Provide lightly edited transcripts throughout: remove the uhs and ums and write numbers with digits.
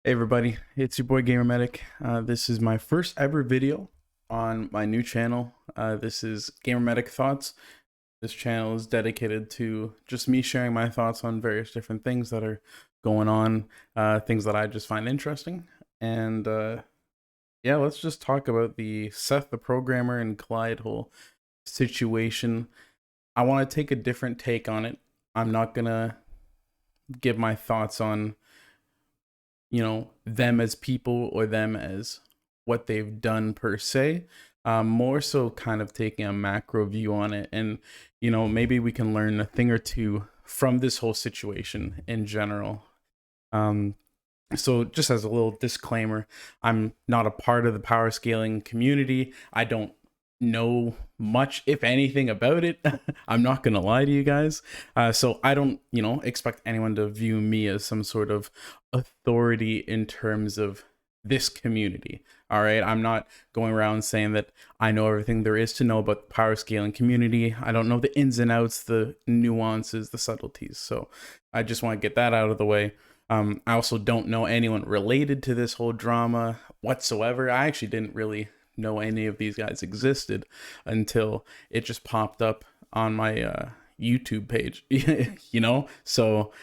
Hey everybody, it's your boy Gamer Medic. This is my first ever video on my new channel. This is Gamer Medic Thoughts. This channel is dedicated to just me sharing my thoughts on various different things that are going on, things that I just find interesting. And yeah, let's just talk about the Seth the Programmer and Clyde whole situation. I want to take a different take on it. I'm not gonna give my thoughts on them as people or them as what they've done per se. More so kind of taking a macro view on it. And, maybe we can learn a thing or two from this whole situation in general. So just as a little disclaimer, I'm not a part of the power scaling community. I don't know much, if anything, about it. I'm not gonna lie to you guys. So I don't, expect anyone to view me as some sort of authority in terms of this community. All right, I'm not going around saying that I know everything there is to know about the power scaling community. I don't know the ins and outs, the nuances, the subtleties. So I just want to get that out of the way. I also don't know anyone related to this whole drama whatsoever. I actually didn't really know any of these guys existed until it just popped up on my YouTube page, So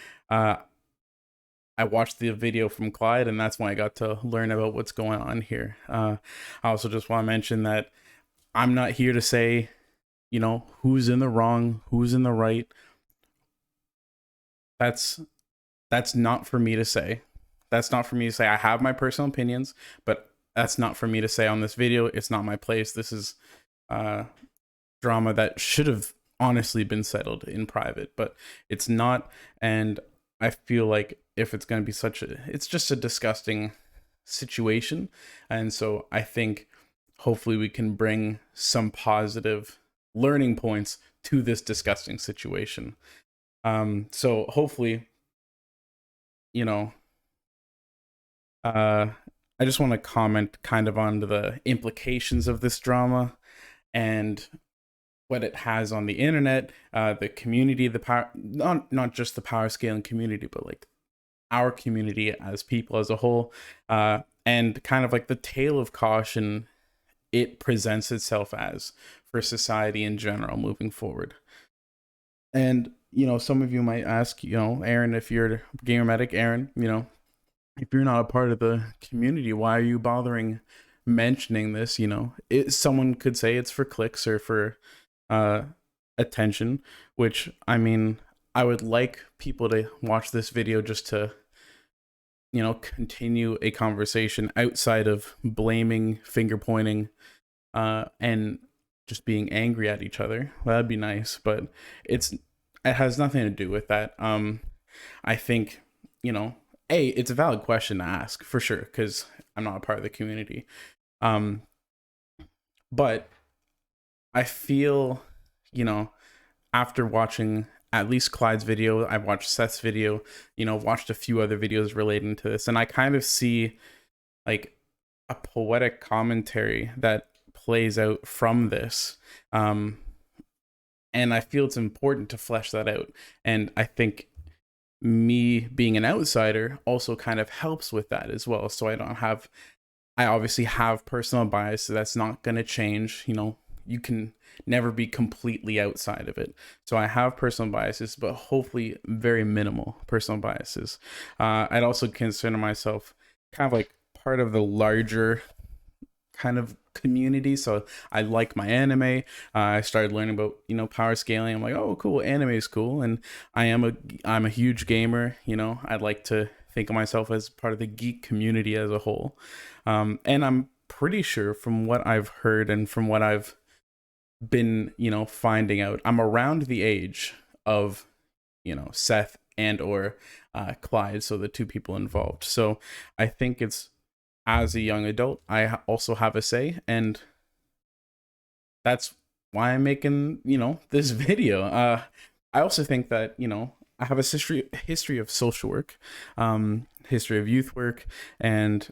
I watched the video from Clyde, and that's when I got to learn about what's going on here. I also just want to mention that I'm not here to say, who's in the wrong, who's in the right. That's not for me to say. That's not for me to say. I have my personal opinions, but that's not for me to say on this video. It's not my place. This is drama that should have honestly been settled in private, but it's not. And I feel like if it's going to be it's just a disgusting situation. And so I think hopefully we can bring some positive learning points to this disgusting situation. So hopefully, I just want to comment kind of on the implications of this drama and what it has on the internet, the community, the power, not just the power scaling community, but like our community as people as a whole, and kind of like the tale of caution it presents itself as for society in general moving forward. And some of you might ask, Aaron, if you're Gamer Medic, Aaron, if you're not a part of the community, why are you bothering mentioning this? Someone could say it's for clicks or for attention, which, I mean, I would like people to watch this video just to continue a conversation outside of blaming, finger pointing, and just being angry at each other. Well, that'd be nice, but it has nothing to do with that. I think, it's a valid question to ask for sure, because I'm not a part of the community. But I feel, after watching at least Clyde's video, I've watched Seth's video, watched a few other videos relating to this, and I kind of see like a poetic commentary that plays out from this. And I feel it's important to flesh that out. And I think me being an outsider also kind of helps with that as well. So I obviously have personal bias, so that's not going to change. You can never be completely outside of it. So I have personal biases, but hopefully very minimal personal biases. I'd also consider myself kind of like part of the larger kind of community. So I like my anime. I started learning about power scaling. I'm like, oh cool, anime is cool, and I'm a huge gamer. I'd like to think of myself as part of the geek community as a whole, and I'm pretty sure from what I've heard and from what I've been finding out, I'm around the age of Seth and or Clyde, so the two people involved. So I think it's, as a young adult, I also have a say, and that's why I'm making this video. I also think that I have a history of social work, history of youth work, and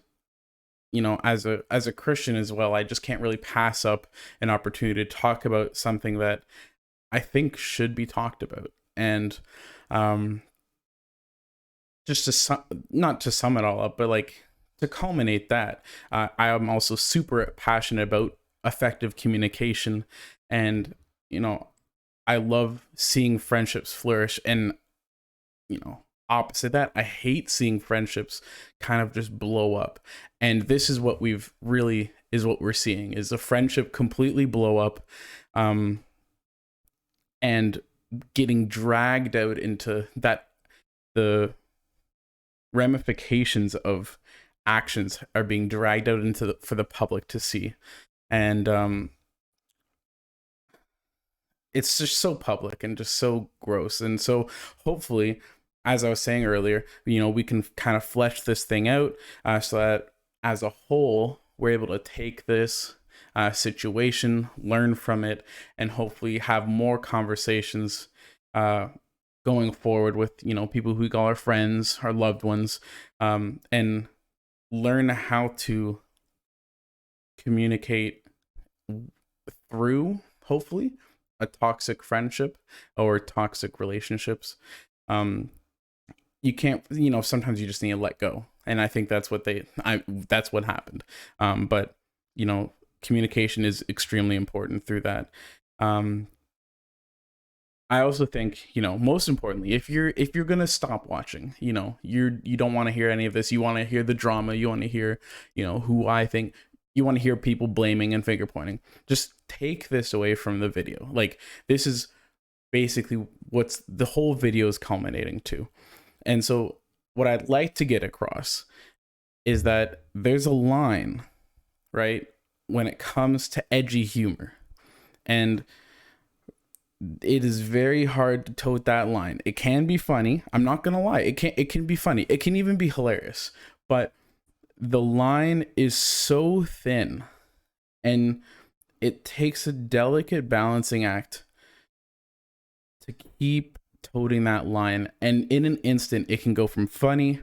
as a Christian as well, I just can't really pass up an opportunity to talk about something that I think should be talked about. And just to not to sum it all up, but like to culminate that, I am also super passionate about effective communication, and you know, I love seeing friendships flourish, and you know, opposite that, I hate seeing friendships kind of just blow up. And this is what we've really is what we're seeing is a friendship completely blow up, um, and getting dragged out into that the ramifications of actions are being dragged out into for the public to see. And it's just so public and just so gross. And so hopefully, as I was saying earlier, you know, we can kind of flesh this thing out, so that as a whole, we're able to take this situation, learn from it, and hopefully have more conversations going forward with, you know, people who we call our friends, our loved ones, and learn how to communicate through, hopefully, a toxic friendship or toxic relationships. You can't, you know, sometimes you just need to let go, and I think that's what that's what happened. But you know, communication is extremely important through that. I also think, you know, most importantly, if you're gonna stop watching, you know, you don't want to hear any of this. You want to hear the drama. You want to hear, you know, who I think. You want to hear people blaming and finger pointing. Just take this away from the video. Like, this is basically what's the whole video is culminating to. And so what I'd like to get across is that there's a line, right, when it comes to edgy humor. And it is very hard to tote that line. It can be funny. I'm not gonna lie. It can be funny. It can even be hilarious. But the line is so thin, and it takes a delicate balancing act to keep toting that line. And in an instant, it can go from funny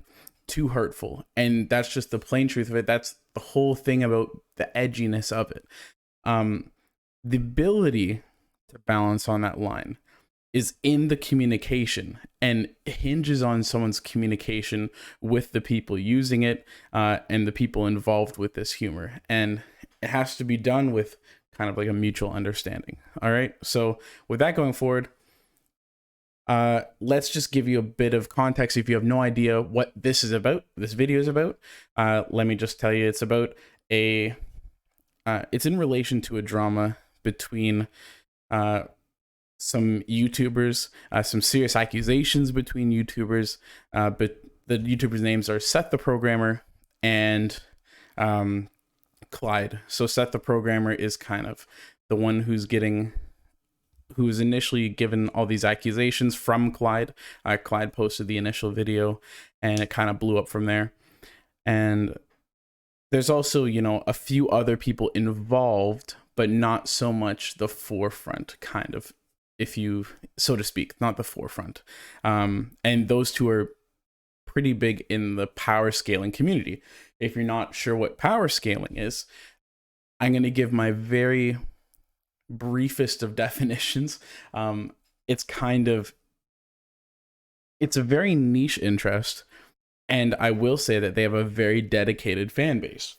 to hurtful. And that's just the plain truth of it. That's the whole thing about the edginess of it. The ability to balance on that line is in the communication, and hinges on someone's communication with the people using it, and the people involved with this humor. And it has to be done with kind of like a mutual understanding. All right. So with that going forward, let's just give you a bit of context. If you have no idea what this is about, this video is about, let me just tell you, it's about it's in relation to a drama between some YouTubers, some serious accusations between YouTubers, but the YouTubers' names are SethTheProgrammer and Clyde. So SethTheProgrammer is kind of the one who's initially given all these accusations from Clyde. Clyde posted the initial video, and it kind of blew up from there. And there's also, you know, a few other people involved, but not so much the forefront, kind of, if you, so to speak, not the forefront. And those two are pretty big in the power scaling community. If you're not sure what power scaling is, I'm going to give my very briefest of definitions. It's a very niche interest, and I will say that they have a very dedicated fan base,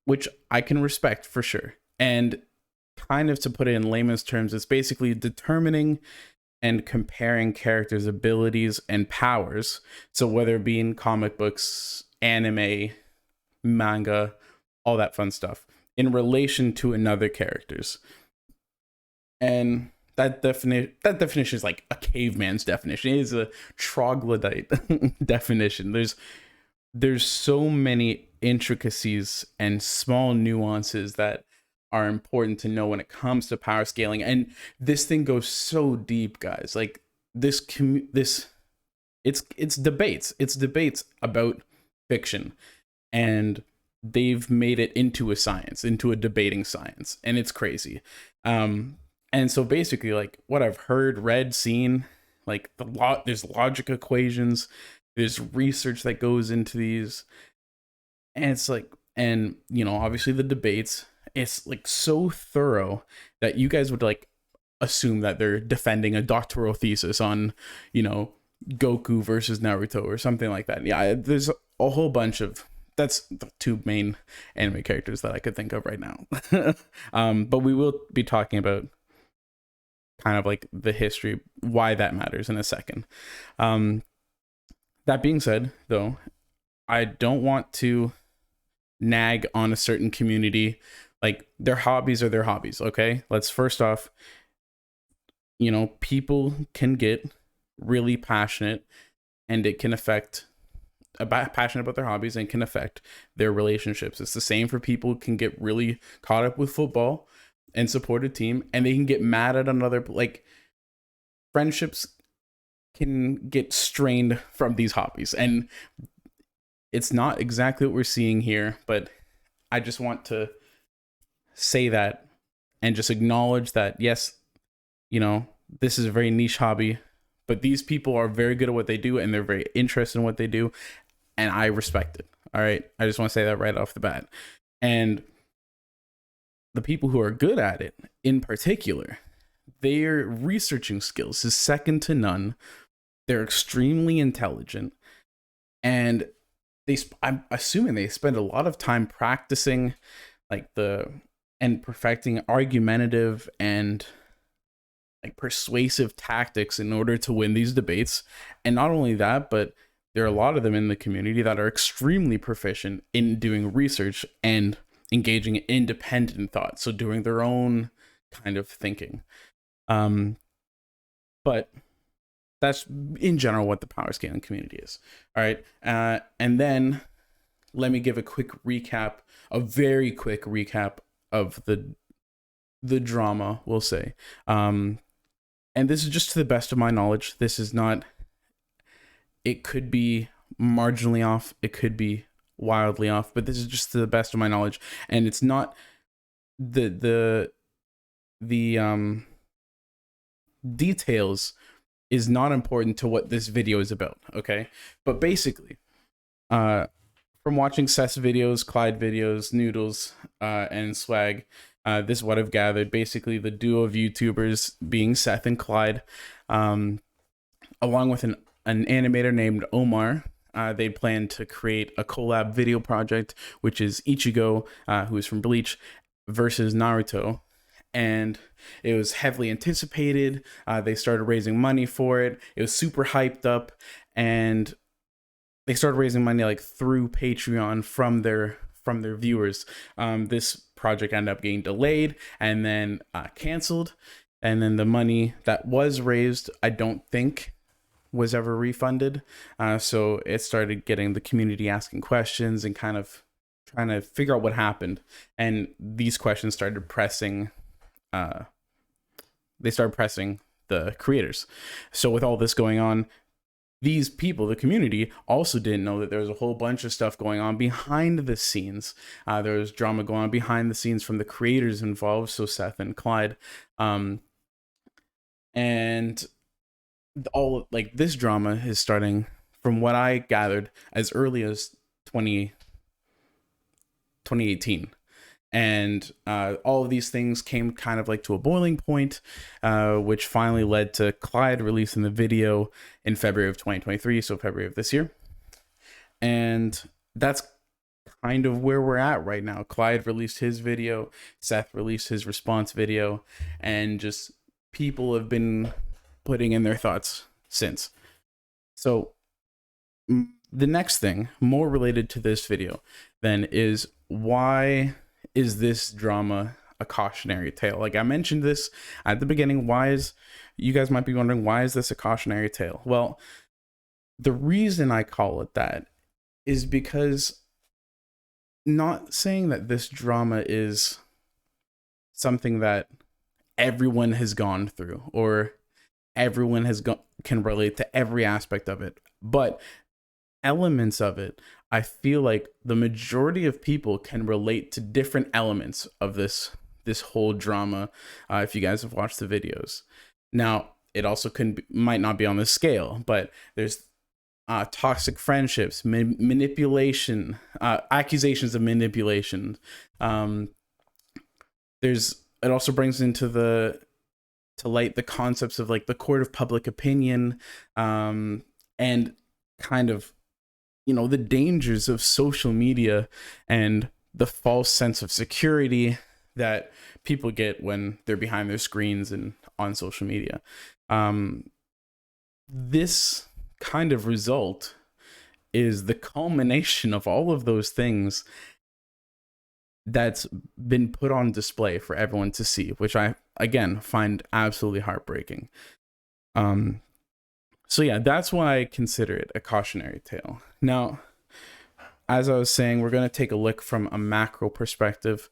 which I can respect for sure. And kind of to put it in layman's terms, it's basically determining and comparing characters' abilities and powers. So whether it be in comic books, anime, manga, all that fun stuff, in relation to another character's. And that definition is like a caveman's definition. It is a troglodyte definition. There's so many intricacies and small nuances that are important to know when it comes to power scaling. And this thing goes so deep, guys. Like it's debates about fiction, and they've made it into a science, into a debating science, and it's crazy. And so basically, like what I've heard, read, seen, like there's logic equations, there's research that goes into these, and it's like, and you know, obviously the debates, it's like so thorough that you guys would like assume that they're defending a doctoral thesis on, you know, Goku versus Naruto or something like that. Yeah, there's a whole bunch of, that's the two main anime characters that I could think of right now. But we will be talking about kind of like the history, why that matters in a second. That being said, though, I don't want to nag on a certain community. Like, their hobbies are their hobbies, okay? Let's first off, people can get really passionate, and it can affect passionate about their hobbies and can affect their relationships. It's the same for people who can get really caught up with football and support a team, and they can get mad at another. Like, friendships can get strained from these hobbies, and it's not exactly what we're seeing here, but I just want to say that and just acknowledge that, yes, this is a very niche hobby, but these people are very good at what they do, and they're very interested in what they do, and I respect it. All right, I just want to say that right off the bat. And the people who are good at it, in particular, their researching skills is second to none. They're extremely intelligent, and I'm assuming they spend a lot of time practicing and perfecting argumentative and like persuasive tactics in order to win these debates. And not only that, but there are a lot of them in the community that are extremely proficient in doing research and engaging in independent thought, so doing their own kind of thinking. But that's in general what the power scaling community is. All right, and then let me give a very quick recap of the drama, we'll say. And this is just to the best of my knowledge. This is not, it could be marginally off, it could be wildly off, but this is just to the best of my knowledge, and it's not the details is not important to what this video is about, okay? But basically, from watching Seth's videos, Clyde videos, Noodles, and Swag, this is what I've gathered. Basically, the duo of YouTubers being Seth and Clyde, along with an animator named Omar, they plan to create a collab video project, which is Ichigo, who is from Bleach, versus Naruto. And it was heavily anticipated. They started raising money for it. It was super hyped up, and they started raising money like through Patreon from their viewers. This project ended up getting delayed and then canceled, and then the money that was raised, I don't think, was ever refunded. So it started getting the community asking questions and kind of trying to figure out what happened. And these questions started pressing. They started pressing the creators. So with all this going on, these people, the community, also didn't know that there was a whole bunch of stuff going on behind the scenes. There was drama going on behind the scenes from the creators involved, so Seth and Clyde. And all like this drama is starting, from what I gathered, as early as 2018. And all of these things came kind of like to a boiling point, which finally led to Clyde releasing the video in February of 2023, so February of this year. And that's kind of where we're at right now. Clyde released his video, Seth released his response video, and just people have been putting in their thoughts since. So the next thing, more related to this video, then, is why is this drama a cautionary tale? Like I mentioned this at the beginning, you guys might be wondering, why is this a cautionary tale? Well, the reason I call it that is because, not saying that this drama is something that everyone has gone through or everyone can relate to every aspect of it, but elements of it, I feel like the majority of people can relate to different elements of this whole drama. If you guys have watched the videos, now it also might not be on this scale, but there's toxic friendships, manipulation, accusations of manipulation. It also brings into to light the concepts of like the court of public opinion, and kind of, the dangers of social media and the false sense of security that people get when they're behind their screens and on social media. This kind of result is the culmination of all of those things that's been put on display for everyone to see, which I, again, find absolutely heartbreaking. So yeah, that's why I consider it a cautionary tale. Now, as I was saying, we're going to take a look from a macro perspective.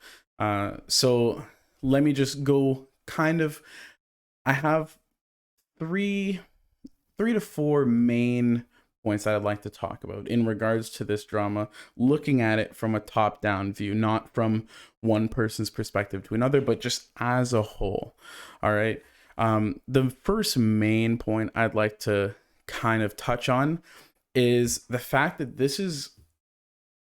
So let me just go I have three to four main points that I'd like to talk about in regards to this drama, looking at it from a top-down view, not from one person's perspective to another, but just as a whole. All right. The first main point I'd like to kind of touch on is the fact that this is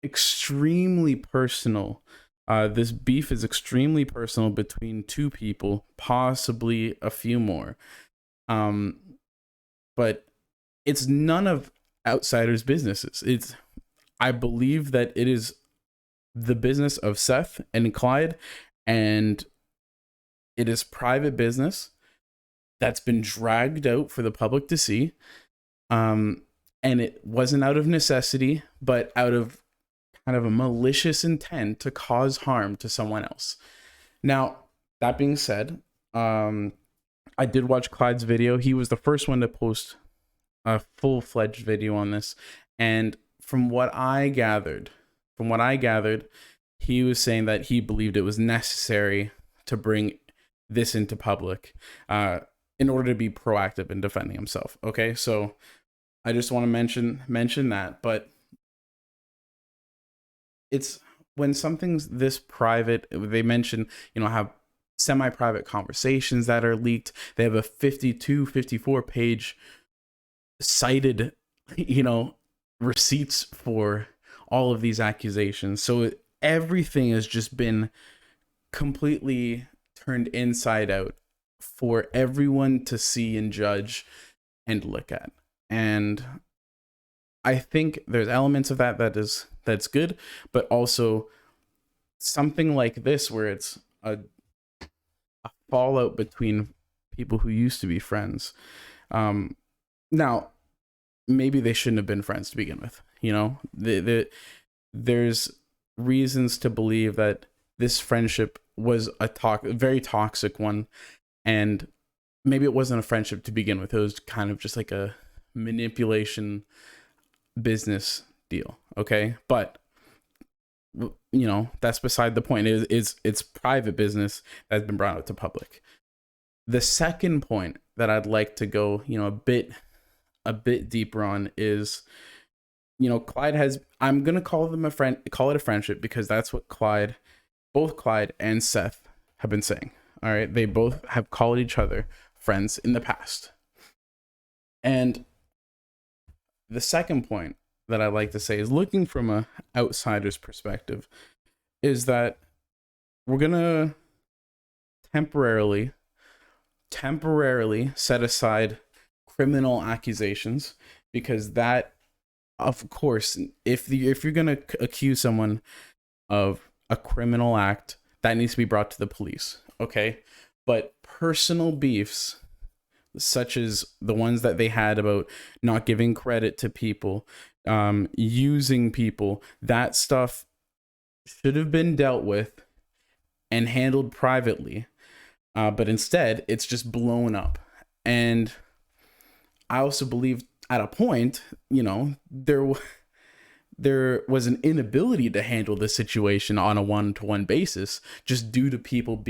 extremely personal. This beef is extremely personal between two people, possibly a few more. But it's none of outsiders' businesses. I believe that it is the business of Seth and Clyde, and it is private business that's been dragged out for the public to see. And it wasn't out of necessity, but out of kind of a malicious intent to cause harm to someone else. Now, that being said, I did watch Clyde's video. He was the first one to post a full-fledged video on this, and from what I gathered, he was saying that he believed it was necessary to bring this into public in order to be proactive in defending himself. Okay, so I just want to mention that, but it's when something's this private, they mention, have semi-private conversations that are leaked. They have a 54 page cited, receipts for all of these accusations. So everything has just been completely turned inside out for everyone to see and judge and look at. And I think there's elements of that's good, but also something like this where it's a fallout between people who used to be friends. Now, maybe they shouldn't have been friends to begin with. There's reasons to believe that this friendship was a very toxic one, and maybe it wasn't a friendship to begin with. It was kind of just like a manipulation business deal. Okay, but that's beside the point. It's private business that's been brought out to public. The second point that I'd like to go a bit deeper on is, Clyde has, I'm gonna call it a friendship, because that's what both Clyde and Seth have been saying. All right, they both have called each other friends in the past. And the second point that I like to say is, looking from a outsider's perspective, is that we're gonna temporarily set aside criminal accusations, because that, of course, if you're gonna accuse someone of a criminal act, that needs to be brought to the police. Okay, but personal beefs, such as the ones that they had about not giving credit to people, using people, that stuff should have been dealt with and handled privately. But instead, it's just blown up. And I also believe at a point, there was an inability to handle this situation on a one-to-one basis, just due to people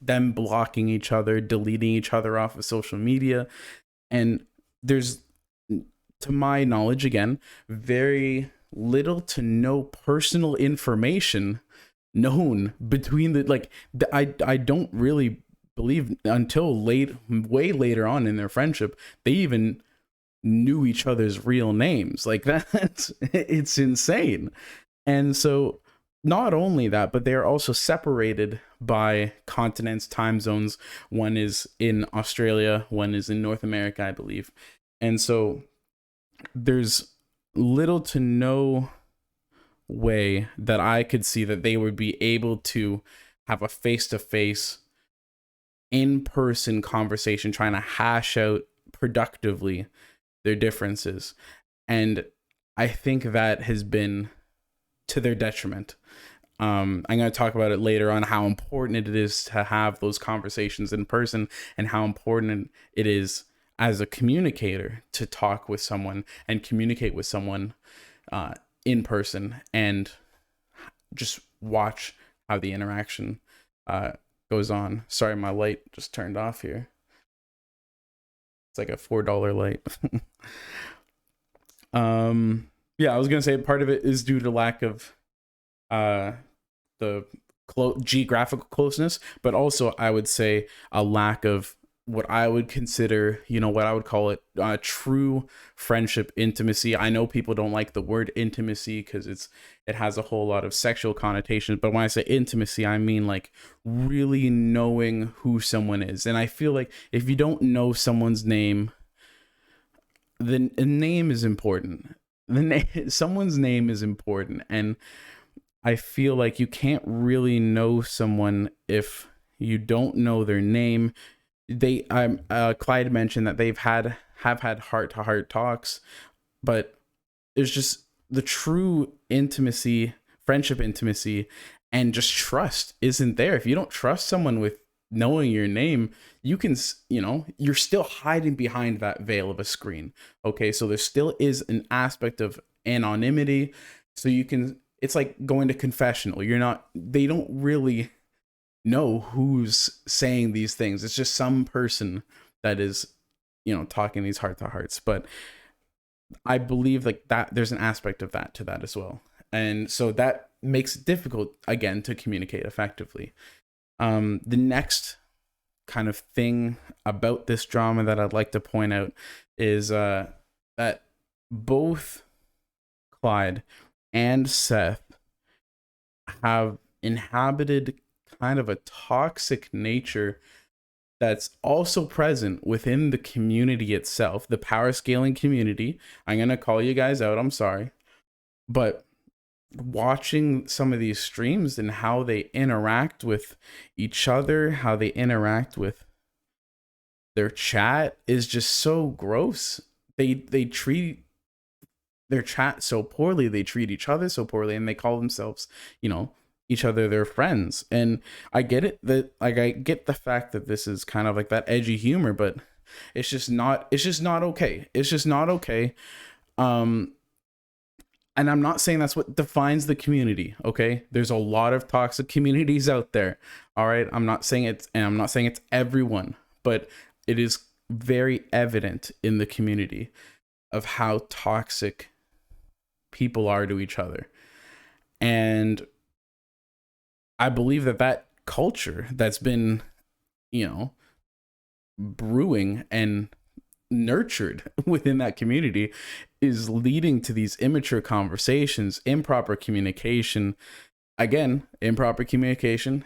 them blocking each other, deleting each other off of social media. And there's, to my knowledge, again, very little to no personal information known between I don't really believe until way later on in their friendship, they even knew each other's real names. Like, it's insane. And so not only that, but they are also separated by continents, time zones. One is in Australia, one is in North America, I believe. And so there's little to no way that I could see that they would be able to have a face-to-face, in-person conversation trying to hash out productively their differences. And I think that has been to their detriment. I'm going to talk about it later on, how important it is to have those conversations in person, and how important it is as a communicator to talk with someone and communicate with someone in person, and just watch how the interaction goes on. Sorry, my light just turned off here. It's like a $4 light. Yeah, I was gonna say part of it is due to lack of the geographical closeness, but also I would say a lack of what I would consider, what I would call it, true friendship intimacy. I know people don't like the word intimacy because it has a whole lot of sexual connotations, but when I say intimacy, I mean like really knowing who someone is. And I feel like if you don't know someone's name, the name is important. Someone's name is important, and I feel like you can't really know someone if you don't know their name. Clyde mentioned that have had heart-to-heart talks, but there's just the true intimacy, friendship intimacy, and just trust isn't there. If you don't trust someone with knowing your name, you can, you're still hiding behind that veil of a screen. Okay, so there still is an aspect of anonymity. So it's like going to confessional. They don't really know who's saying these things. It's just some person that is, talking these heart to hearts. But I believe like that there's an aspect of that to that as well. And so that makes it difficult, again, to communicate effectively. The next kind of thing about this drama that I'd like to point out is that both Clyde and Seth have inhabited kind of a toxic nature that's also present within the community itself, the power scaling community. I'm going to call you guys out, I'm sorry. But watching some of these streams and how they interact with each other, how they interact with their chat is just so gross. They treat their chat so poorly, they treat each other so poorly, and they call themselves, each other their friends. And I get it, that like I get the fact that this is kind of like that edgy humor, but it's just not okay. It's just not okay. And I'm not saying that's what defines the community, okay? There's a lot of toxic communities out there. All right, I'm not saying it's everyone, but it is very evident in the community of how toxic people are to each other. And I believe that culture that's been, brewing and nurtured within that community is leading to these immature conversations, improper communication. Again, improper communication,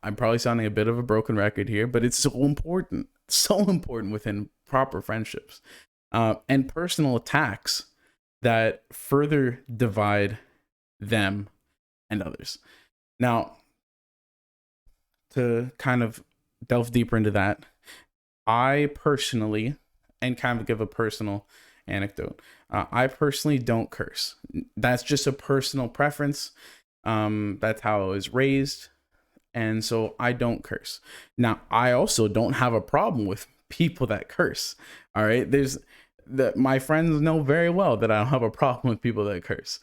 I'm probably sounding a bit of a broken record here, but it's so important within proper friendships, and personal attacks that further divide them and others. Now, to kind of delve deeper into that, I personally, and kind of give a personal anecdote, I personally don't curse. That's just a personal preference. That's how I was raised, and so I don't curse. Now, I also don't have a problem with people that curse. All right, my friends know very well that I don't have a problem with people that curse.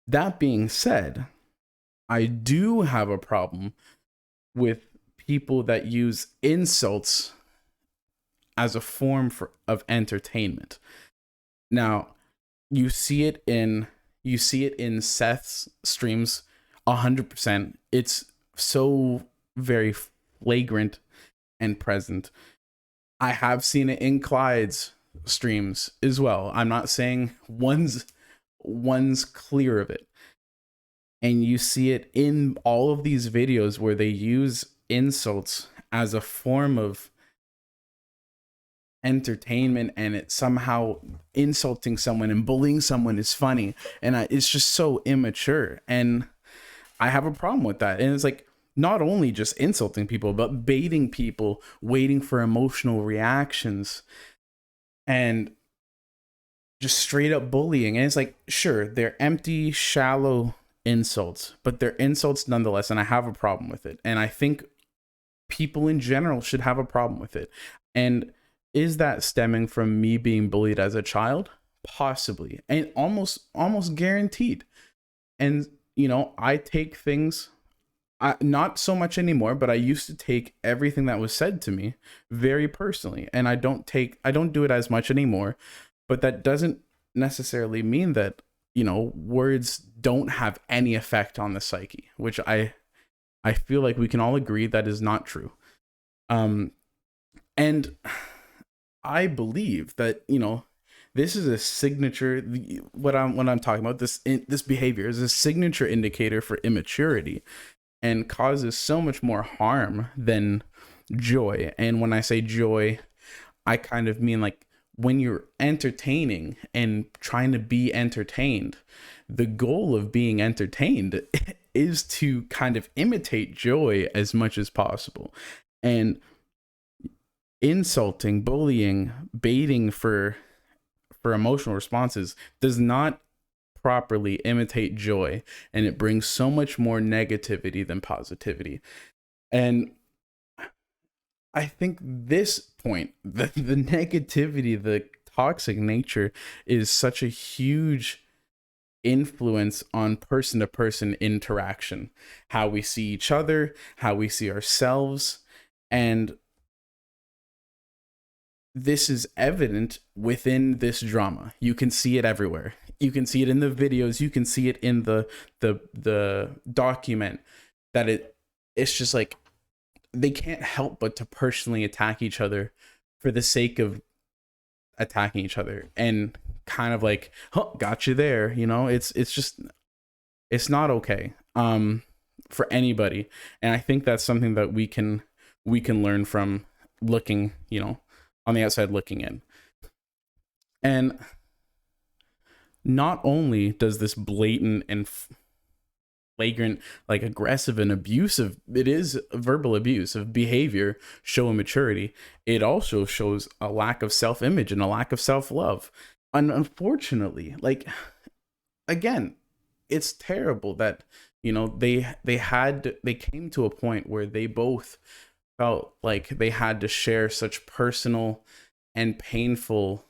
That being said, I do have a problem with people that use insults as a form of entertainment. Now, you see it in Seth's streams 100%. It's so very flagrant and present. I have seen it in Clyde's streams as well. I'm not saying one's clear of it. And you see it in all of these videos where they use insults as a form of entertainment, and it somehow insulting someone and bullying someone is funny, and it's just so immature, and I have a problem with that. And it's like, not only just insulting people, but baiting people, waiting for emotional reactions, and just straight up bullying. And it's like, sure, they're empty, shallow insults, but they're insults nonetheless, and I have a problem with it. And I think people in general should have a problem with it. And is that stemming from me being bullied as a child? Possibly, and almost guaranteed. And I take things, not so much anymore, but I used to take everything that was said to me very personally, and I don't do it as much anymore. But that doesn't necessarily mean that words don't have any effect on the psyche, which I feel like we can all agree that is not true. And I believe that this is a signature. What I'm talking about, this behavior is a signature indicator for immaturity, and causes so much more harm than joy. And when I say joy, I kind of mean like when you're entertaining and trying to be entertained, the goal of being entertained is to kind of imitate joy as much as possible. And insulting, bullying, baiting for emotional responses does not properly imitate joy, and it brings so much more negativity than positivity. And I think this point, the negativity, the toxic nature, is such a huge influence on person to person interaction, how we see each other, how we see ourselves. And this is evident within this drama. You can see it everywhere. You can see it in the videos. You can see it in the document, that it's just like they can't help but to personally attack each other for the sake of attacking each other, and kind of like, oh, got you there. It's just, it's not okay for anybody. And I think that's something that we can learn from, looking on the outside looking in. And not only does this blatant and flagrant, like aggressive and abusive, it is verbal abuse of behavior, show immaturity, it also shows a lack of self-image and a lack of self-love. And unfortunately, like, again, it's terrible that they came to a point where they both felt like they had to share such personal and painful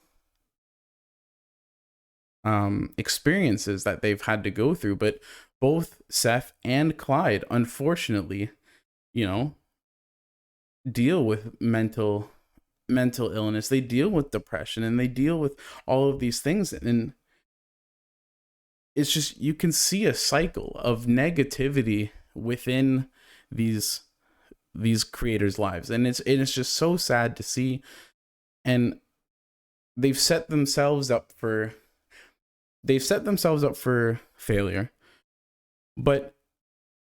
experiences that they've had to go through. But both Seth and Clyde, unfortunately, deal with mental illness. They deal with depression, and they deal with all of these things. And it's just, you can see a cycle of negativity within these creators' lives, and it's just so sad to see. And they've set themselves up for failure. But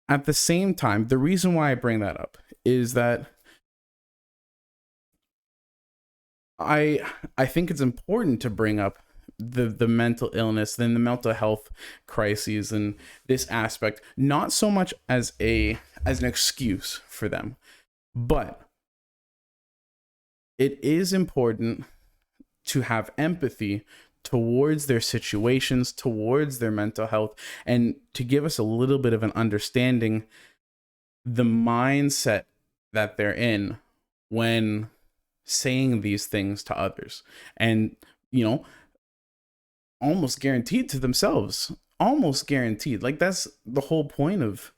at the same time, the reason why I bring that up is that I think it's important to bring up the mental illness, then the mental health crises, and this aspect, not so much as an excuse for them, but it is important to have empathy towards their situations, towards their mental health, and to give us a little bit of an understanding the mindset that they're in when saying these things to others. And almost guaranteed to themselves, almost guaranteed. Like, that's the whole point of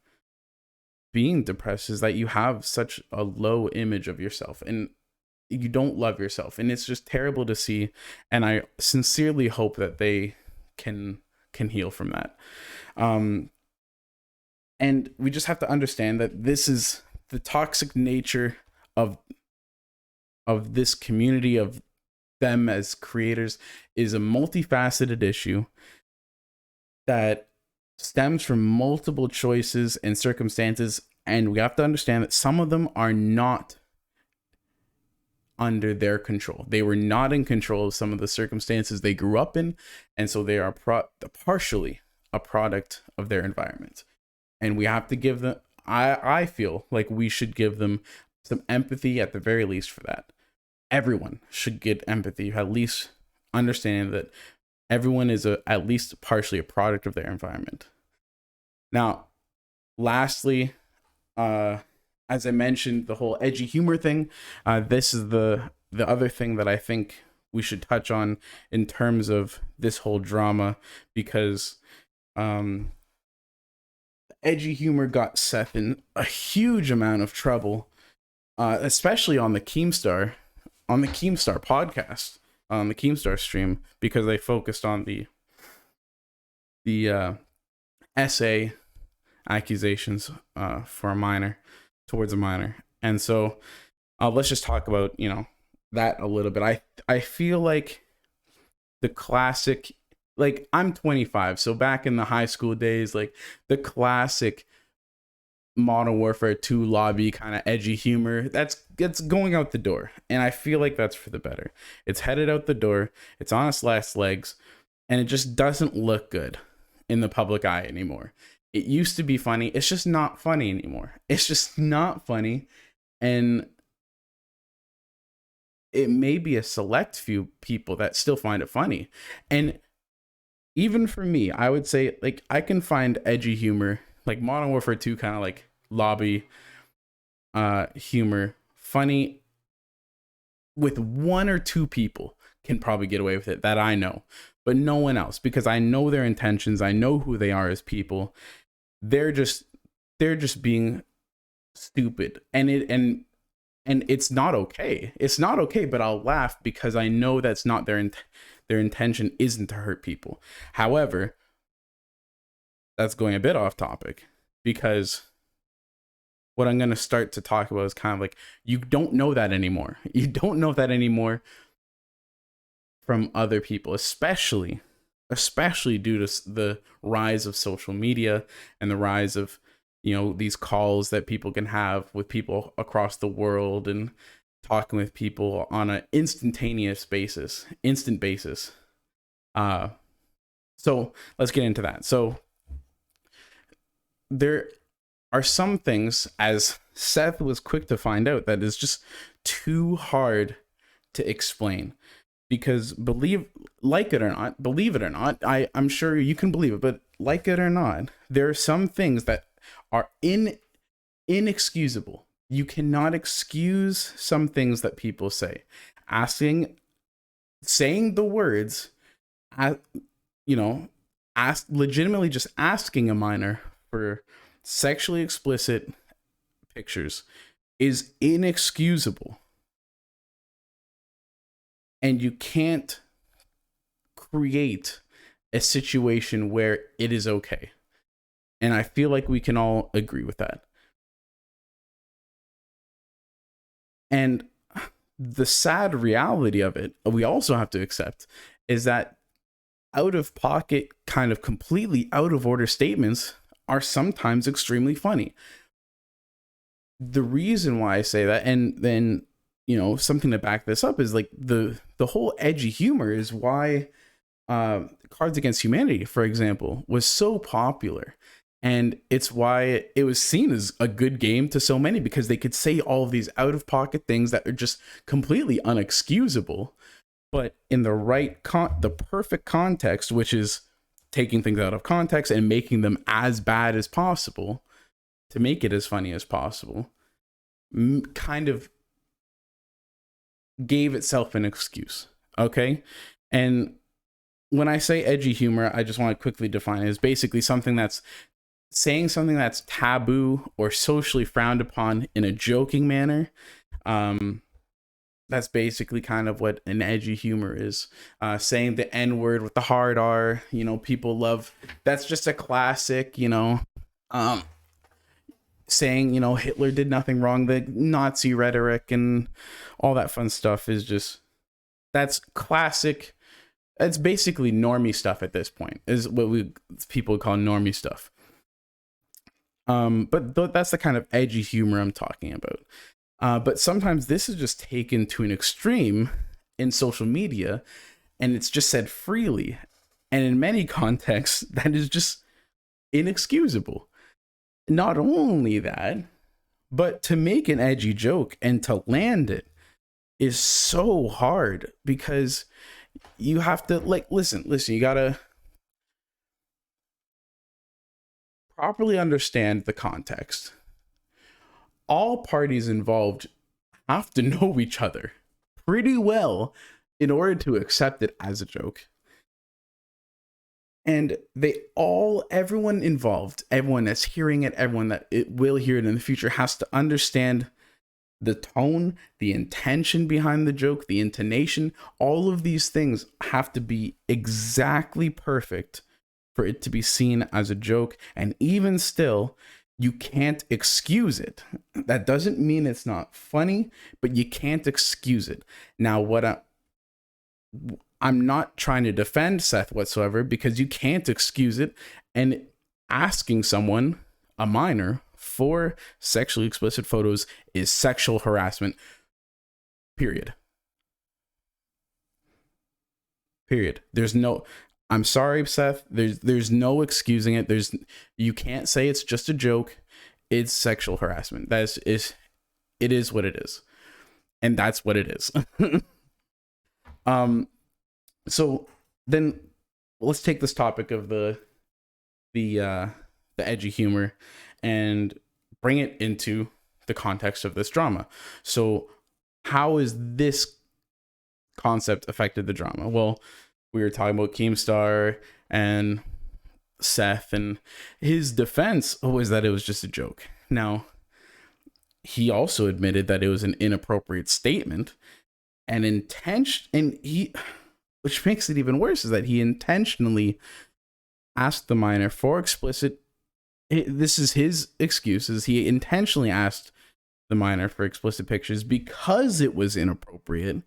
being depressed, is that you have such a low image of yourself and you don't love yourself. And it's just terrible to see. And I sincerely hope that they can heal from that. And we just have to understand that this is the toxic nature of this community, of them as creators, is a multifaceted issue that stems from multiple choices and circumstances. And we have to understand that some of them are not under their control. They were not in control of some of the circumstances they grew up in, and so they are partially a product of their environment. And we have to give them, I feel like we should give them some empathy at the very least for that. Everyone should get empathy, at least understanding that everyone is at least partially a product of their environment. Now, lastly, as I mentioned, the whole edgy humor thing, this is the other thing that I think we should touch on in terms of this whole drama, because edgy humor got Seth in a huge amount of trouble, especially on the Keemstar podcast, on the Keemstar stream, because they focused on the essay accusations for a minor, towards a minor. And so let's just talk about, that a little bit. I feel like the classic, like, I'm 25, so back in the high school days, like, the classic Modern Warfare 2 lobby kind of edgy humor, it's going out the door. And I feel like that's for the better. It's headed out the door, it's on its last legs, and it just doesn't look good in the public eye anymore. It used to be funny. It's just not funny anymore. It's just not funny. And it may be a select few people that still find it funny. And even for me, I would say, like, I can find edgy humor, like Modern Warfare 2 kind of like lobby humor, funny with one or two people can probably get away with it that I know, but no one else, because I know their intentions. I know who they are as people. They're just being stupid, and it's not okay. It's not okay, but I'll laugh because I know that's not their intention isn't to hurt people. However, that's going a bit off topic, because what I'm going to start to talk about is kind of like, you don't know that anymore. You don't know that anymore from other people, especially due to the rise of social media and the rise of, these calls that people can have with people across the world and talking with people on an instant basis. So let's get into that. So there are some things, as Seth was quick to find out, that is just too hard to explain. Because believe it or not, I'm sure you can believe it, but like it or not, there are some things that are inexcusable. You cannot excuse some things that people say. Saying the words, legitimately just asking a minor for sexually explicit pictures is inexcusable. And you can't create a situation where it is okay. And I feel like we can all agree with that. And the sad reality of it, we also have to accept, is that out of pocket, kind of completely out of order statements are sometimes extremely funny. The reason why I say that, and then, something to back this up, is like the whole edgy humor is why Cards Against Humanity, for example, was so popular. And it's why it was seen as a good game to so many, because they could say all of these out of pocket things that are just completely unexcusable, but in the right the perfect context, which is taking things out of context and making them as bad as possible to make it as funny as possible, kind of gave itself an excuse. Okay. And when I say edgy humor, I just want to quickly define it as basically saying something that's taboo or socially frowned upon in a joking manner. That's basically kind of what an edgy humor is. Saying the N word with the hard R, people love. That's just a classic, saying, Hitler did nothing wrong. The Nazi rhetoric and all that fun stuff is that's classic. It's basically normie stuff at this point, is what people call normie stuff. But that's the kind of edgy humor I'm talking about. But sometimes this is just taken to an extreme in social media, and it's just said freely. And in many contexts, that is just inexcusable. Not only that, but to make an edgy joke and to land it is so hard, because you have to, like, listen, you gotta properly understand the context. All parties involved have to know each other pretty well in order to accept it as a joke. And everyone involved, everyone that's hearing it, everyone that it will hear it in the future, has to understand the tone, the intention behind the joke, the intonation. All of these things have to be exactly perfect for it to be seen as a joke. And even still, you can't excuse it. That doesn't mean it's not funny, but you can't excuse it. Now, I'm not trying to defend Seth whatsoever, because you can't excuse it. And asking someone, a minor, for sexually explicit photos is sexual harassment. Period. I'm sorry, Seth. There's no excusing it. You can't say it's just a joke. It's sexual harassment. It is what it is. And that's what it is. So then let's take this topic of the edgy humor and bring it into the context of this drama. So how is this concept affected the drama? Well, we were talking about Keemstar and Seth, and his defense was that it was just a joke. Now, he also admitted that it was an inappropriate statement, and which makes it even worse, is that he intentionally asked the minor for explicit. This is his excuses. He intentionally asked the minor for explicit pictures because it was inappropriate,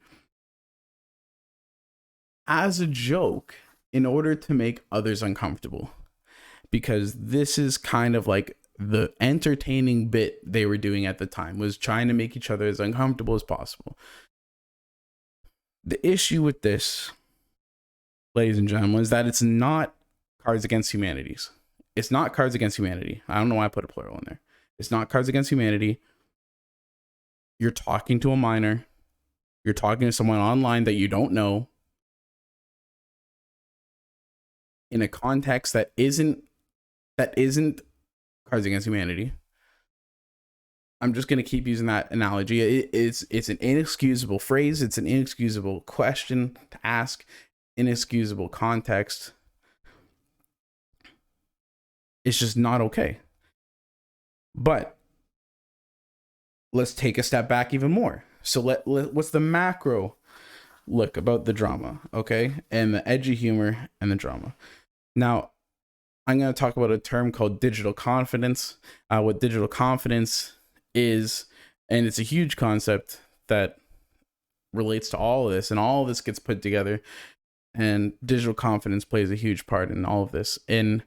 as a joke, in order to make others uncomfortable. Because this is kind of like the entertaining bit they were doing at the time, was trying to make each other as uncomfortable as possible. The issue with this, ladies and gentlemen, is that it's not Cards Against Humanity. It's not Cards Against Humanity. I don't know why I put a plural in there. It's not Cards Against Humanity. You're talking to a minor. You're talking to someone online that you don't know, in a context that isn't Cards Against Humanity. I'm just going to keep using that analogy. It's an inexcusable phrase. It's an inexcusable question to ask. Inexcusable context. It's just not okay. But let's take a step back even more. So what's the macro look about the drama, okay? And the edgy humor and the drama. Now, I'm going to talk about a term called digital confidence. What digital confidence is, and it's a huge concept that relates to all of this, and all of this gets put together, and digital confidence plays a huge part in all of this. And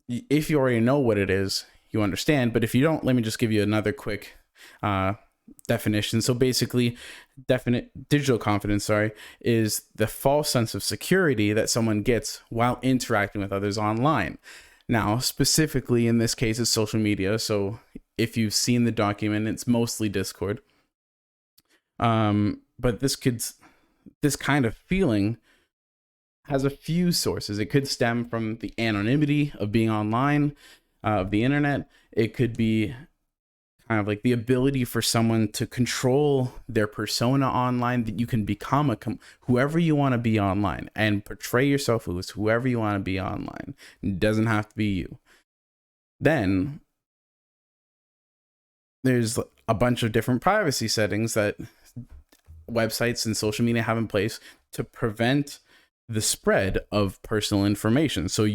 if you already know what it is, you understand, but if you don't, let me just give you another quick definition. So basically, digital confidence, is the false sense of security that someone gets while interacting with others online. Now, specifically in this case, it's social media. So if you've seen the document, it's mostly Discord. But this kind of feeling has a few sources. It could stem from the anonymity of being online, of the internet. It could be kind of like the ability for someone to control their persona online, that you can become whoever you want to be online and portray yourself as whoever you want to be online. It doesn't have to be you. Then there's a bunch of different privacy settings that websites and social media have in place to prevent the spread of personal information. So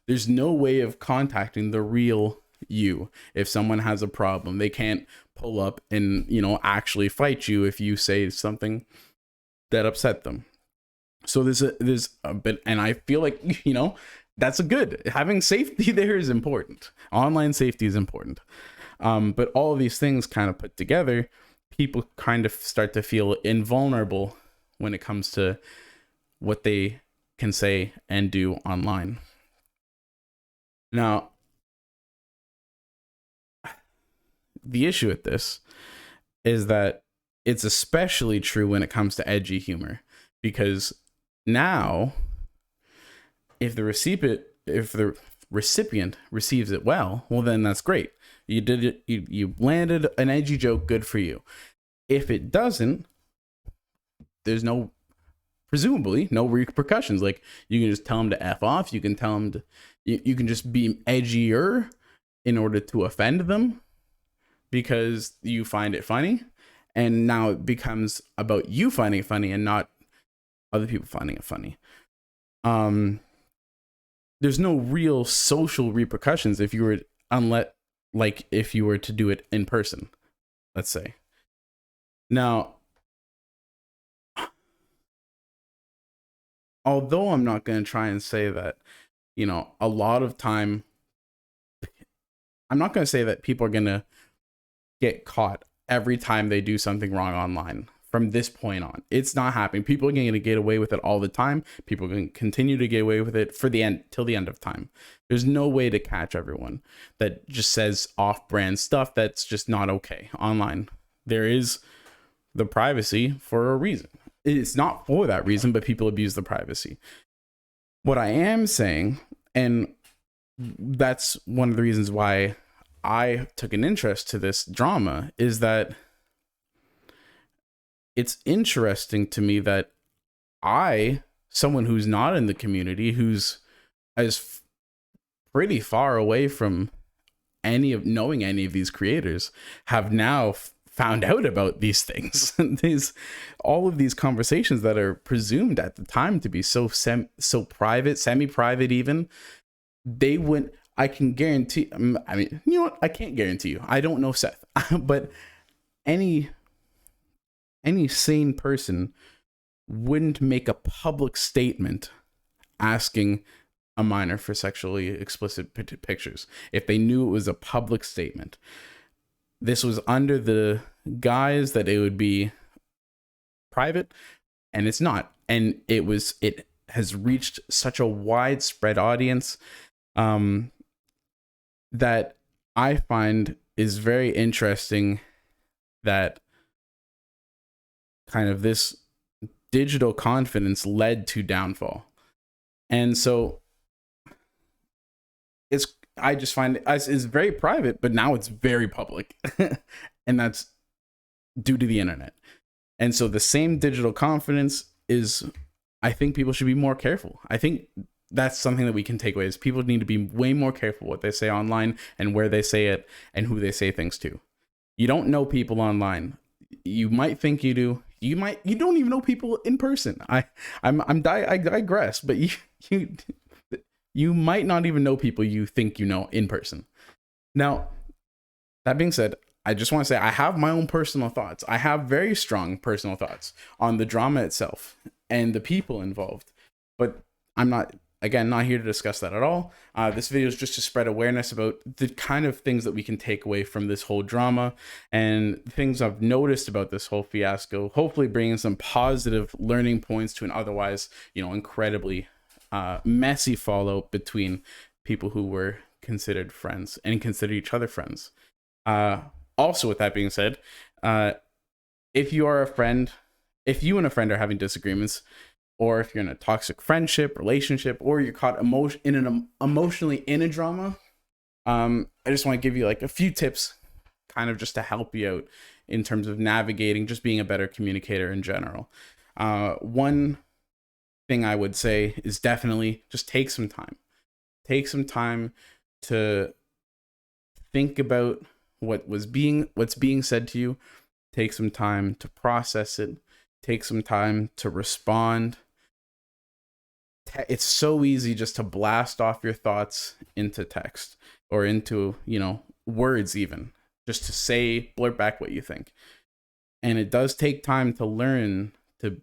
there's no way of contacting the real you. If someone has a problem, they can't pull up and actually fight you if you say something that upset them. So there's a bit, and I feel like that's a good, having safety there is important. Online safety is important. But all of these things kind of put together, people kind of start to feel invulnerable when it comes to what they can say and do online. Now, the issue with this is that it's especially true when it comes to edgy humor, because now if the recipient receives it well, then that's great. You did it, you landed an edgy joke, good for you. If it doesn't, there's presumably no repercussions. Like, you can just tell them to F off, you can tell them to, you can just be edgier in order to offend them because you find it funny, and now it becomes about you finding it funny and not other people finding it funny. There's no real social repercussions if you were if you were to do it in person, let's say. Now, although I'm not going to try and say that, a lot of time, I'm not going to say that people are going to get caught every time they do something wrong online. From this point on, it's not happening. People are going to get away with it all the time. People are going to continue to get away with it till the end of time. There's no way to catch everyone that just says off-brand stuff that's just not okay online. There is the privacy for a reason. It's not for that reason, but people abuse the privacy. What I am saying, and that's one of the reasons why I took an interest to this drama, is that it's interesting to me that someone who's not in the community, who's pretty far away from knowing any of these creators, have now found out about these things. All of these conversations that are presumed at the time to be so private, semi-private even, they wouldn't. I can guarantee. I mean, you know what? I can't guarantee you. I don't know Seth, but any sane person wouldn't make a public statement asking a minor for sexually explicit pictures if they knew it was a public statement. This was under the guise that it would be private, and it's not. And it has reached such a widespread audience that I find is very interesting, that kind of this digital confidence led to downfall. And so I just find it's very private, but now it's very public. And that's due to the internet. And so the same digital confidence I think people should be more careful. I think that's something that we can take away, is people need to be way more careful what they say online and where they say it and who they say things to. You don't know people online. You might think you do. You don't even know people in person. I digress, but you might not even know people you think you know in person. Now, that being said, I just want to say I have my own personal thoughts. I have very strong personal thoughts on the drama itself and the people involved, but I'm not here to discuss that at all. This video is just to spread awareness about the kind of things that we can take away from this whole drama and things I've noticed about this whole fiasco, hopefully bringing some positive learning points to an otherwise, incredibly messy fallout between people who were considered friends and consider each other friends. Also, with that being said, if you and a friend are having disagreements, or if you're in a toxic friendship, relationship, or you're caught emotionally in a drama, I just want to give you a few tips, kind of just to help you out in terms of navigating, just being a better communicator in general. One thing I would say is definitely just take some time. Take some time to think about what's being said to you. Take some time to process it. Take some time to respond. It's so easy just to blast off your thoughts into text or into, words even, just to blurt back what you think. And it does take time to learn to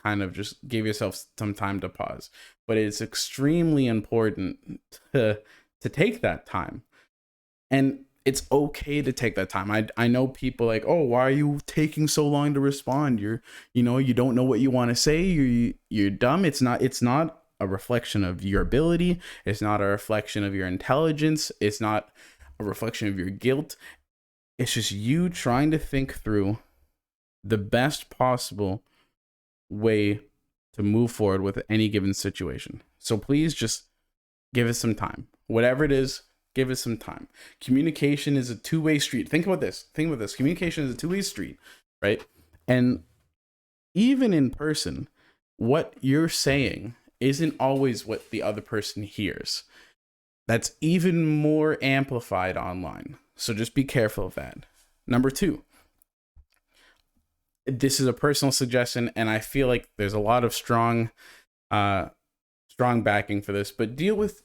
kind of just give yourself some time to pause. But it's extremely important to take that time. And it's okay to take that time. I know people like, oh, why are you taking so long to respond? You don't know what you want to say. You're dumb. It's not a reflection of your ability. It's not a reflection of your intelligence. It's not a reflection of your guilt. It's just you trying to think through the best possible way to move forward with any given situation. So please just give it some time. Whatever it is, give it some time. Communication is a two-way street. Think about this. Communication is a two-way street, right? And even in person, what you're saying isn't always what the other person hears. That's even more amplified online. So just be careful of that. Number 2, this is a personal suggestion, and I feel like there's a lot of strong backing for this, but deal with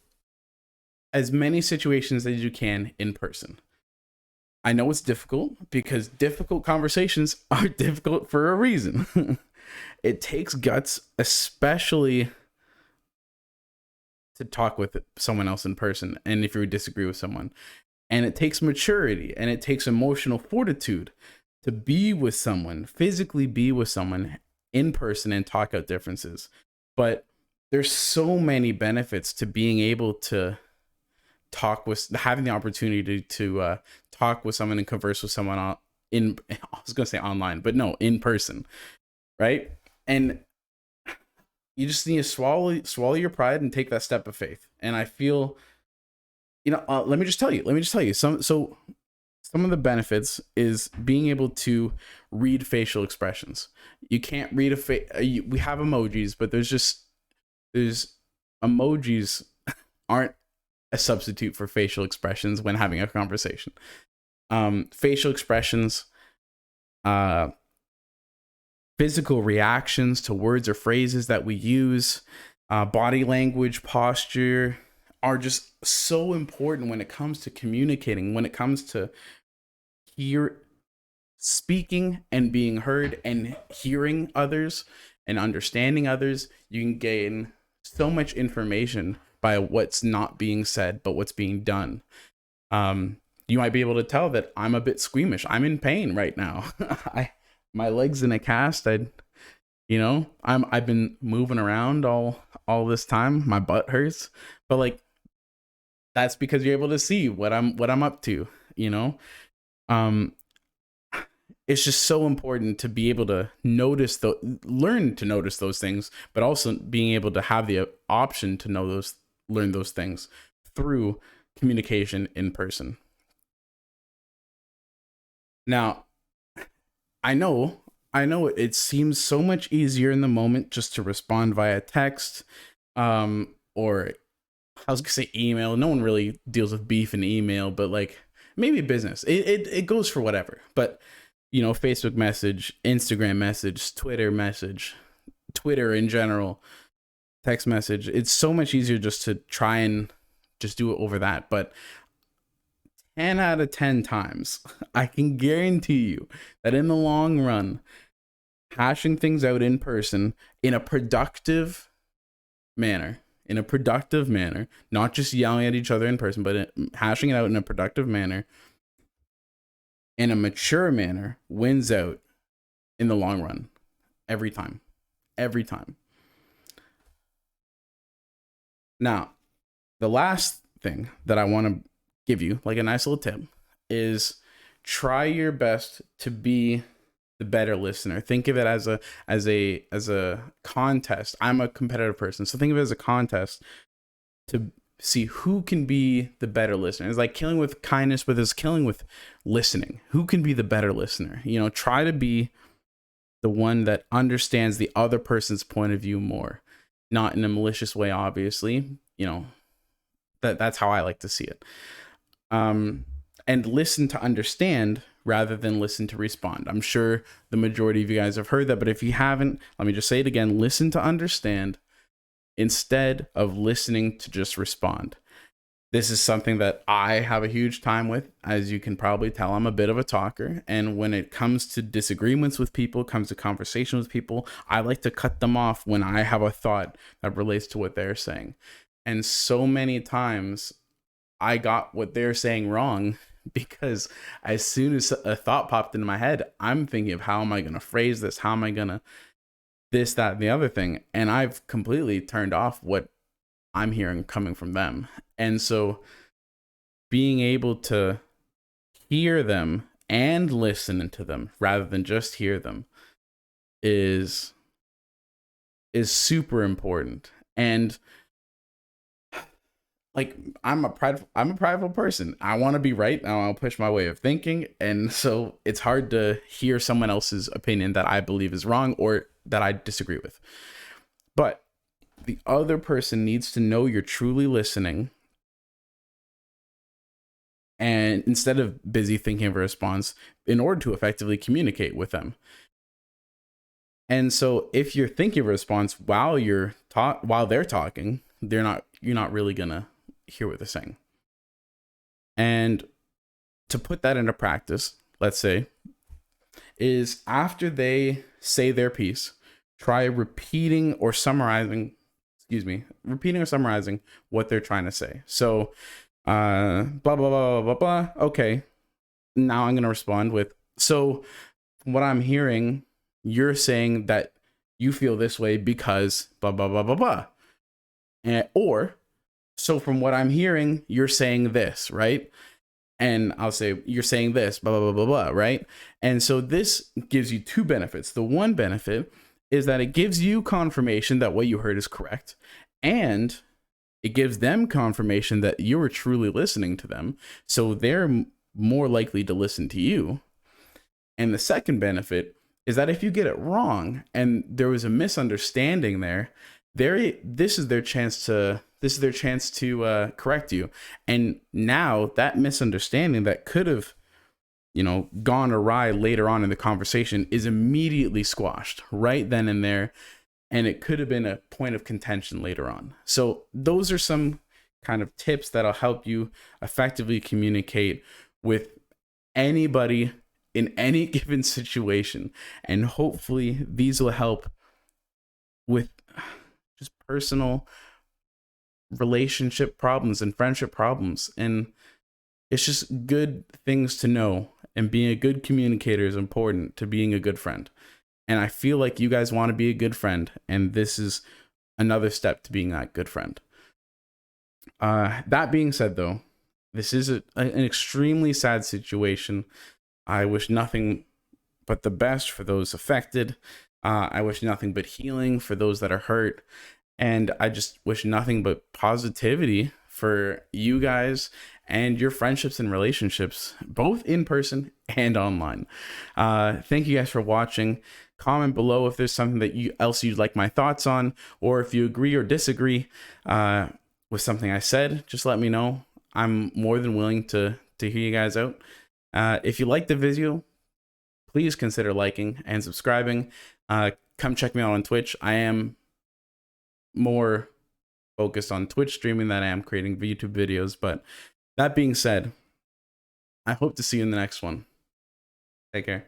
as many situations as you can in person. I know it's difficult because difficult conversations are difficult for a reason. It takes guts, especially to talk with someone else in person, and if you disagree with someone. And it takes maturity, and it takes emotional fortitude to be with someone, physically be with someone in person and talk out differences. But there's so many benefits to being able to having the opportunity to talk with someone and converse with someone I was gonna say online, but no, in person, right? And you just need to swallow your pride and take that step of faith. And I feel, let me just tell you some of the benefits is being able to read facial expressions. You can't read we have emojis, but there's emojis aren't a substitute for facial expressions when having a conversation. Facial expressions, physical reactions to words or phrases that we use, body language, posture are just so important when it comes to communicating, when it comes to speaking and being heard and hearing others and understanding others. You can gain so much information by what's not being said, but what's being done. You might be able to tell that I'm a bit squeamish. I'm in pain right now. My leg's in a cast. I've been moving around all this time. My butt hurts, but like, that's because you're able to see what I'm up to, It's just so important to be able to learn to notice those things, but also being able to have the option to learn those things through communication in person. Now, I know it seems so much easier in the moment just to respond via text, or I was gonna say email. No one really deals with beef in email, but like maybe business. It goes for whatever. But Facebook message, Instagram message, Twitter in general, text message. It's so much easier just to try and just do it over that. But 10 out of 10 times, I can guarantee you that in the long run, hashing things out in person in a productive manner, not just yelling at each other in person, but hashing it out in a productive manner, in a mature manner, wins out in the long run. Every time. Now, the last thing that I want to give you, like a nice little tip, is try your best to be the better listener. Think of it as a contest. I'm a competitive person, so think of it as a contest to see who can be the better listener. It's like killing with kindness, but it's killing with listening. Who can be the better listener? Try to be the one that understands the other person's point of view more, not in a malicious way, obviously. That's how I like to see it. And listen to understand rather than listen to respond. I'm sure the majority of you guys have heard that, but if you haven't, let me just say it again. Listen to understand instead of listening to just respond. This is something that I have a huge time with. As you can probably tell, I'm a bit of a talker. And when it comes to disagreements with people, comes to conversation with people, I like to cut them off when I have a thought that relates to what they're saying. And so many times I got what they're saying wrong because as soon as a thought popped into my head, I'm thinking of how am I going to phrase this? How am I going to this, that, and the other thing? And I've completely turned off what I'm hearing coming from them. And so being able to hear them and listen to them rather than just hear them is super important. And like I'm a prideful person. I want to be right. I'll push my way of thinking, and so it's hard to hear someone else's opinion that I believe is wrong or that I disagree with. But the other person needs to know you're truly listening, and instead of busy thinking of a response, in order to effectively communicate with them. And so if you're thinking of a response while they're talking, you're not really gonna hear what they're saying. And to put that into practice, let's say, is after they say their piece, try repeating or summarizing what they're trying to say. So blah blah blah blah blah. Okay, now I'm gonna respond with, so what I'm hearing, you're saying that you feel this way because blah blah blah blah blah. Or, so from what I'm hearing, you're saying this, right? And I'll say, you're saying this, blah, blah, blah, blah, blah, right? And so this gives you two benefits. The one benefit is that it gives you confirmation that what you heard is correct. And it gives them confirmation that you were truly listening to them. So they're more likely to listen to you. And the second benefit is that if you get it wrong and there was a misunderstanding there, this is their chance to correct you. And now that misunderstanding that could have gone awry later on in the conversation is immediately squashed right then and there, and it could have been a point of contention later on. So those are some kind of tips that'll help you effectively communicate with anybody in any given situation, and hopefully these will help with just personal relationship problems and friendship problems. And it's just good things to know, and being a good communicator is important to being a good friend. And I feel like you guys want to be a good friend, and this is another step to being that good friend. That being said, though, this is an extremely sad situation. I wish nothing but the best for those affected. I wish nothing but healing for those that are hurt. And I just wish nothing but positivity for you guys and your friendships and relationships, both in person and online. Thank you guys for watching. Comment below if there's something else you'd like my thoughts on, or if you agree or disagree with something I said, just let me know. I'm more than willing to hear you guys out. If you like the video, please consider liking and subscribing. Come check me out on Twitch. I am more focused on Twitch streaming than I am creating YouTube videos. But that being said, I hope to see you in the next one. Take care.